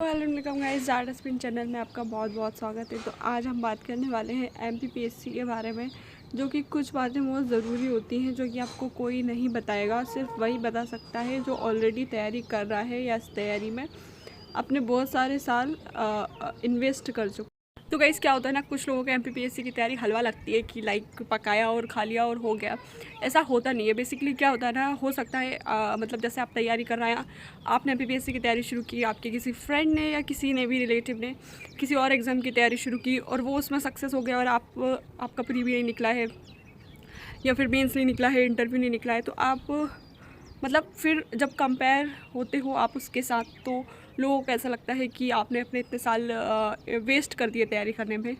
Hello welcome guys, Jat spin channel में आपका बहुत बहुत स्वागत है। तो आज हम बात करने वाले हैं एमपीपीएससी के बारे में, जो कि कुछ बातें बहुत ज़रूरी होती हैं जो कि आपको कोई नहीं बताएगा, सिर्फ वही बता सकता है जो ऑलरेडी तैयारी कर रहा है या इस तैयारी में अपने बहुत सारे साल इन्वेस्ट कर चुका। तो गाइस क्या होता है ना, कुछ लोगों को एमपीपीएससी की तैयारी हलवा लगती है कि लाइक पकाया और खा लिया और हो गया। ऐसा होता नहीं है। बेसिकली क्या होता है ना, हो सकता है मतलब जैसे आप तैयारी कर रहे हैं, आपने एमपीपीएससी की तैयारी शुरू की, आपके किसी फ्रेंड ने या किसी ने भी रिलेटिव ने किसी और एग्ज़ाम की तैयारी शुरू की और वो उसमें सक्सेस हो गया और आपका प्री भी नहीं निकला है या फिर मेंस नहीं निकला है, इंटरव्यू नहीं निकला है, तो आप मतलब फिर जब कंपेयर होते हो आप उसके साथ, तो लोगों को ऐसा लगता है कि आपने अपने इतने साल वेस्ट कर दिए तैयारी करने में,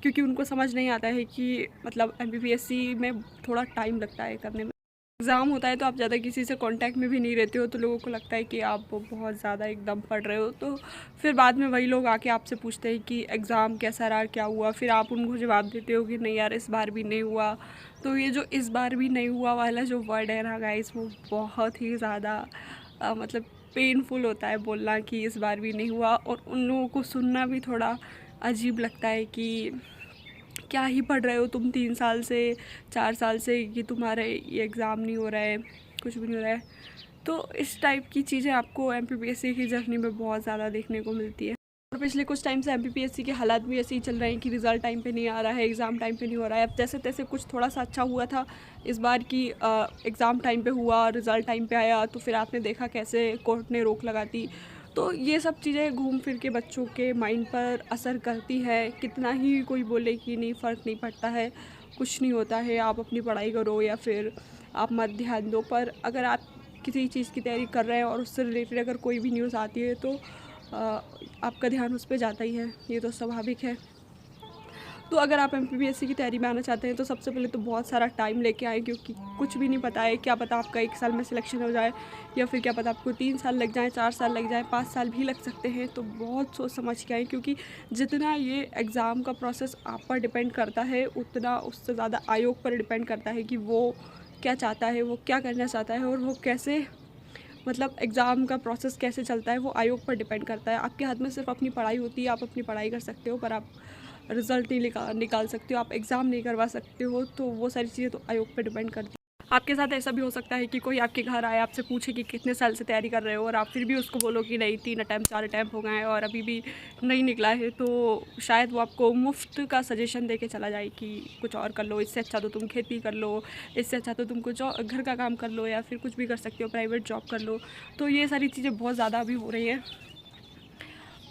क्योंकि उनको समझ नहीं आता है कि मतलब एमपीपीएससी में थोड़ा टाइम लगता है करने में। एग्ज़ाम होता है तो आप ज़्यादा किसी से कांटेक्ट में भी नहीं रहते हो, तो लोगों को लगता है कि आप बहुत ज़्यादा एकदम पढ़ रहे हो। तो फिर बाद में वही लोग आके आपसे पूछते हैं कि एग्ज़ाम कैसा रहा, क्या हुआ, फिर आप उनको जवाब देते हो कि नहीं यार इस बार भी नहीं हुआ। तो ये जो इस बार भी नहीं हुआ वाला जो वर्ड है ना गाइस, वो बहुत ही ज़्यादा मतलब पेनफुल होता है बोलना कि इस बार भी नहीं हुआ, और उन लोगों को सुनना भी थोड़ा अजीब लगता है कि क्या ही पढ़ रहे हो तुम 3 साल से 4 साल से कि तुम्हारे ये एग्ज़ाम नहीं हो रहा है, कुछ भी नहीं हो रहा है। तो इस टाइप की चीज़ें आपको एमपीपीएससी की जर्नी में बहुत ज़्यादा देखने को मिलती है। और पिछले कुछ टाइम से एमपीपीएससी के हालात भी ऐसे ही चल रहे हैं कि रिज़ल्ट टाइम पे नहीं आ रहा है, एग्ज़ाम टाइम पे नहीं हो रहा है। अब जैसे तैसे कुछ थोड़ा सा अच्छा हुआ था इस बार की, एग्ज़ाम टाइम पे हुआ, रिज़ल्ट टाइम पे आया, तो फिर आपने देखा कैसे कोर्ट ने रोक लगा दी। तो ये सब चीज़ें घूम फिर के बच्चों के माइंड पर असर करती है। कितना ही कोई बोले कि नहीं फ़र्क नहीं पड़ता है, कुछ नहीं होता है, आप अपनी पढ़ाई करो या फिर आप मत ध्यान दो, पर अगर आप किसी चीज़ की तैयारी कर रहे हैं और उससे रिलेटेड अगर कोई भी न्यूज़ आती है तो आपका ध्यान उस पे जाता ही है, ये तो स्वाभाविक है। तो अगर आप एमपीपीएससी की तैयारी में आना चाहते हैं तो सबसे पहले तो बहुत सारा टाइम लेके आएँ, क्योंकि कुछ भी नहीं पता है। क्या पता आपका 1 साल में सिलेक्शन हो जाए या फिर क्या पता आपको 3 साल लग जाएँ, 4 साल लग जाएँ, 5 साल भी लग सकते हैं। तो बहुत सोच समझ के आएँ, क्योंकि जितना ये एग्ज़ाम का प्रोसेस आप पर डिपेंड करता है, उतना उससे ज़्यादा आयोग पर डिपेंड करता है कि वो क्या चाहता है, वो क्या करना चाहता है और वो कैसे, मतलब एग्ज़ाम का प्रोसेस कैसे चलता है वो आयोग पर डिपेंड करता है। आपके हाथ में सिर्फ अपनी पढ़ाई होती है, आप अपनी पढ़ाई कर सकते हो, पर आप रिज़ल्ट नहीं निकाल सकते हो, आप एग्ज़ाम नहीं करवा सकते हो। तो वो सारी चीज़ें तो आयोग पर डिपेंड करती हैं। आपके साथ ऐसा भी हो सकता है कि कोई आपके घर आए, आपसे पूछे कि कितने साल से तैयारी कर रहे हो, और आप फिर भी उसको बोलो कि नहीं 3 अटैम्प्ट 4 अटैम्प्ट हो गए हैं और अभी भी नहीं निकला है। तो शायद वो आपको मुफ्त का सजेशन दे के चला जाए कि कुछ और कर लो, इससे अच्छा तो तुम खेती कर लो, इससे अच्छा तो तुम कुछ और घर का काम कर लो या फिर कुछ भी कर सकते हो, प्राइवेट जॉब कर लो। तो ये सारी चीज़ें बहुत ज़्यादा अभी हो रही हैं।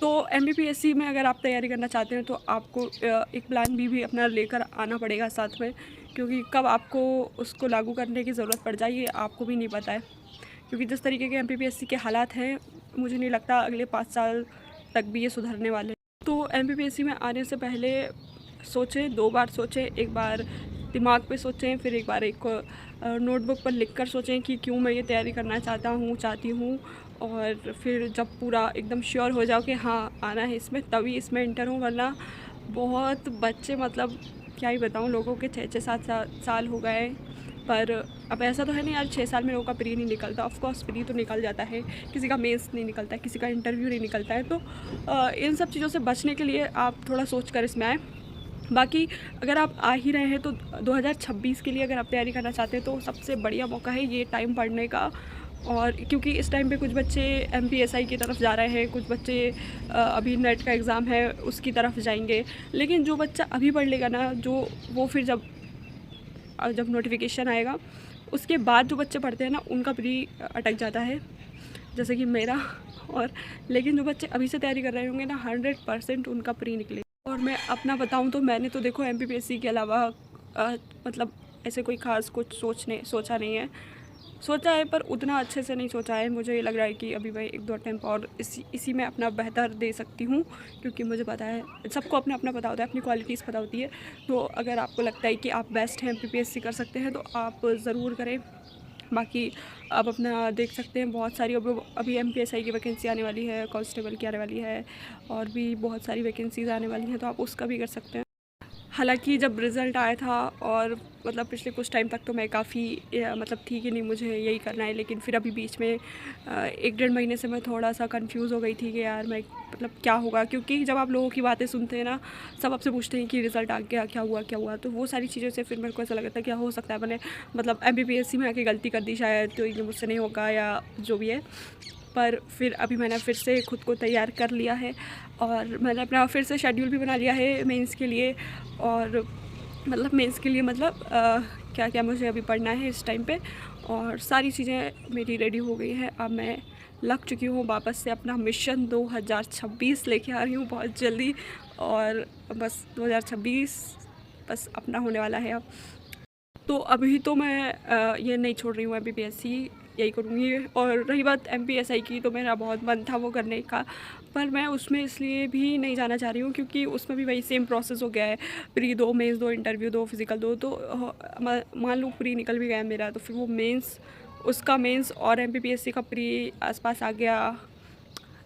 तो एमपीपीएससी में अगर आप तैयारी करना चाहते हैं तो आपको एक प्लान बी भी अपना लेकर आना पड़ेगा साथ में, क्योंकि कब आपको उसको लागू करने की ज़रूरत पड़ जाए ये आपको भी नहीं पता है। क्योंकि जिस तरीके के एमपीपीएससी के हालात हैं, मुझे नहीं लगता अगले 5 साल तक भी ये सुधरने वाले। तो एमपीपीएससी में आने से पहले सोचें, 2 बार सोचें, एक बार दिमाग पे सोचें, फिर एक बार एक नोटबुक पर लिख कर सोचें कि क्यों मैं ये तैयारी करना चाहती हूँ, और फिर जब पूरा एकदम श्योर हो जाओ कि हाँ आना है इसमें, तभी इसमें इंटर हो। वरना बहुत बच्चे, मतलब क्या ही बताऊँ, लोगों के 6-6 7 साल हो गए, पर अब ऐसा तो है नहीं यार 6 साल में लोगों का प्री नहीं निकलता। ऑफ कोर्स प्री तो निकल जाता है, किसी का मेंस नहीं निकलता है, किसी का इंटरव्यू नहीं निकलता है। तो इन सब चीज़ों से बचने के लिए आप थोड़ा सोच कर इसमें आएँ। बाकी अगर आप आ ही रहे हैं तो 2026 के लिए अगर आप तैयारी करना चाहते हैं तो सबसे बढ़िया मौका है ये टाइम पढ़ने का। और क्योंकि इस टाइम पे कुछ बच्चे एमपीएसआई की तरफ जा रहे हैं, कुछ बच्चे अभी नेट का एग्ज़ाम है उसकी तरफ जाएंगे। लेकिन जो बच्चा अभी पढ़ लेगा ना, जो वो फिर जब नोटिफिकेशन आएगा उसके बाद जो बच्चे पढ़ते हैं ना, उनका प्री अटक जाता है, जैसे कि मेरा। और लेकिन जो बच्चे अभी से तैयारी कर रहे होंगे ना, 100% उनका प्री निकलेगा। और मैं अपना बताऊं तो मैंने तो देखो एमपीपीएससी के अलावा मतलब ऐसे कोई ख़ास कुछ सोचा नहीं है। सोचा है पर उतना अच्छे से नहीं सोचा है। मुझे ये लग रहा है कि अभी मैं 1-2 अटेम्प्ट और इसी में अपना बेहतर दे सकती हूँ, क्योंकि मुझे पता है सबको अपना अपना पता होता है, अपनी क्वालिटीज़ पता होती है। तो अगर आपको लगता है कि आप बेस्ट हैं, एमपीपीएससी कर सकते हैं, तो आप ज़रूर करें। बाकी आप अपना देख सकते हैं, बहुत सारी अभी एमपीएसआई की वैकेंसी आने वाली है, कांस्टेबल की आने वाली है, और भी बहुत सारी वैकेंसीज़ आने वाली हैं, तो आप उसका भी कर सकते हैं। हालांकि जब रिज़ल्ट आया था और मतलब पिछले कुछ टाइम तक तो मैं काफ़ी मतलब थी कि नहीं मुझे यही करना है, लेकिन फिर अभी बीच में 1 डेढ़ महीने से मैं थोड़ा सा कंफ्यूज हो गई थी कि यार मैं मतलब क्या होगा, क्योंकि जब आप लोगों की बातें सुनते हैं ना, सब आपसे पूछते हैं कि रिज़ल्ट आ गया, क्या हुआ क्या हुआ, तो वो सारी चीज़ों से फिर मेरे को ऐसा लगा था क्या हो सकता है मैंने मतलब MPPSC में आके गलती कर दी शायद, तो ये मुझसे नहीं होगा या जो भी है। पर फिर अभी मैंने फिर से खुद को तैयार कर लिया है और मैंने अपना फिर से शेड्यूल भी बना लिया है मेंस के लिए। और मतलब मेंस के लिए मतलब क्या क्या मुझे अभी पढ़ना है इस टाइम पे, और सारी चीज़ें मेरी रेडी हो गई हैं। अब मैं लग चुकी हूँ वापस से अपना मिशन 2026 लेके आ रही हूँ बहुत जल्दी, और बस 2026 बस अपना होने वाला है अब। तो अभी तो मैं ये नहीं छोड़ रही हूँ MPPSC, यही करूँगी। और रही बात MPSI की, तो मेरा बहुत मन था वो करने का, पर मैं उसमें इसलिए भी नहीं जाना चाह रही हूँ क्योंकि उसमें भी वही सेम प्रोसेस हो गया है, प्री दो, मेंस दो, इंटरव्यू दो, फिज़िकल दो। तो मान लो प्री निकल भी गया मेरा, तो फिर वो मेंस, उसका मेंस और MPPSC का प्री आसपास आ गया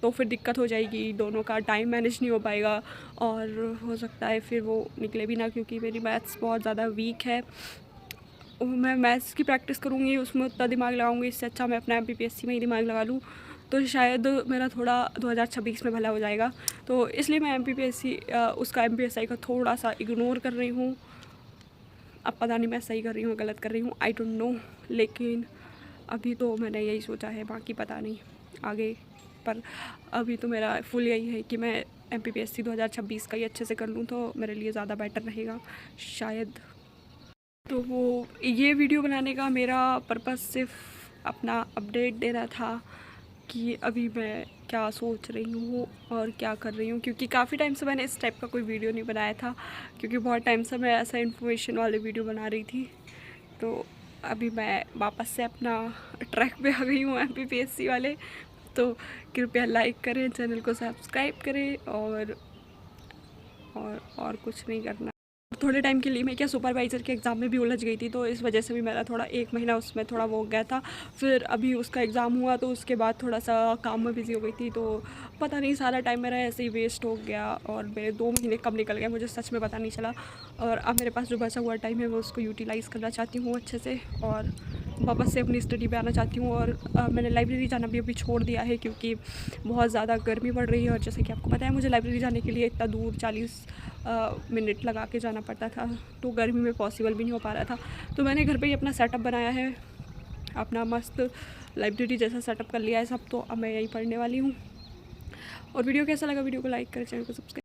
तो फिर दिक्कत हो जाएगी, दोनों का टाइम मैनेज नहीं हो पाएगा, और हो सकता है फिर वो निकले भी ना, क्योंकि मेरी मैथ्स बहुत ज़्यादा वीक है। मैं मैथ्स की प्रैक्टिस करूँगी, उसमें उतना दिमाग लगाऊंगी, इससे अच्छा मैं अपना MPPSC में ही दिमाग लगा लूँ, तो शायद मेरा थोड़ा 2026 में भला हो जाएगा। तो इसलिए मैं MPPSC उसका MPSI का थोड़ा सा इग्नोर कर रही हूँ। अब पता नहीं मैं सही कर रही हूँ गलत कर रही हूँ, आई डोंट नो, लेकिन अभी तो मैंने यही सोचा है, बाकी पता नहीं आगे। पर अभी तो मेरा फुल यही है कि मैं MPPSC 2026 का ही अच्छे से कर लूँ तो मेरे लिए ज़्यादा बेटर रहेगा शायद। तो वो ये वीडियो बनाने का मेरा पर्पस सिर्फ अपना अपडेट देना था कि अभी मैं क्या सोच रही हूँ और क्या कर रही हूँ, क्योंकि काफ़ी टाइम से मैंने इस टाइप का कोई वीडियो नहीं बनाया था, क्योंकि बहुत टाइम से मैं ऐसा इन्फॉर्मेशन वाले वीडियो बना रही थी। तो अभी मैं वापस से अपना ट्रैक पे आ गई हूँ MPPSC वाले। तो कृपया लाइक करें, चैनल को सब्सक्राइब करें, और कुछ नहीं करना। थोड़े टाइम के लिए मैं क्या सुपरवाइज़र के एग्ज़ाम में भी उलझ गई थी, तो इस वजह से भी मेरा थोड़ा 1 महीना उसमें थोड़ा वो हो गया था। फिर अभी उसका एग्ज़ाम हुआ तो उसके बाद थोड़ा सा काम में बिज़ी हो गई थी, तो पता नहीं सारा टाइम मेरा ऐसे ही वेस्ट हो गया और मेरे 2 महीने कब निकल गए मुझे सच में पता नहीं चला। और अब मेरे पास जो बचा हुआ टाइम है मैं उसको यूटिलाइज़ करना चाहती हूँ अच्छे से, और वापस से अपनी स्टडी पे आना चाहती हूँ। और मैंने लाइब्रेरी जाना भी अभी छोड़ दिया है, क्योंकि बहुत ज़्यादा गर्मी पड़ रही है, और जैसे कि आपको पता है मुझे लाइब्रेरी जाने के लिए इतना दूर 40 मिनट लगा के जाना पड़ता था, तो गर्मी में पॉसिबल भी नहीं हो पा रहा था। तो मैंने घर पे ही अपना सेटअप बनाया है, अपना मस्त लाइब्रेरी जैसा सेटअप कर लिया है सब। तो अब मैं यही पढ़ने वाली हूँ। और वीडियो कैसा लगा, वीडियो को लाइक करें, चैनल को सब्सक्राइब।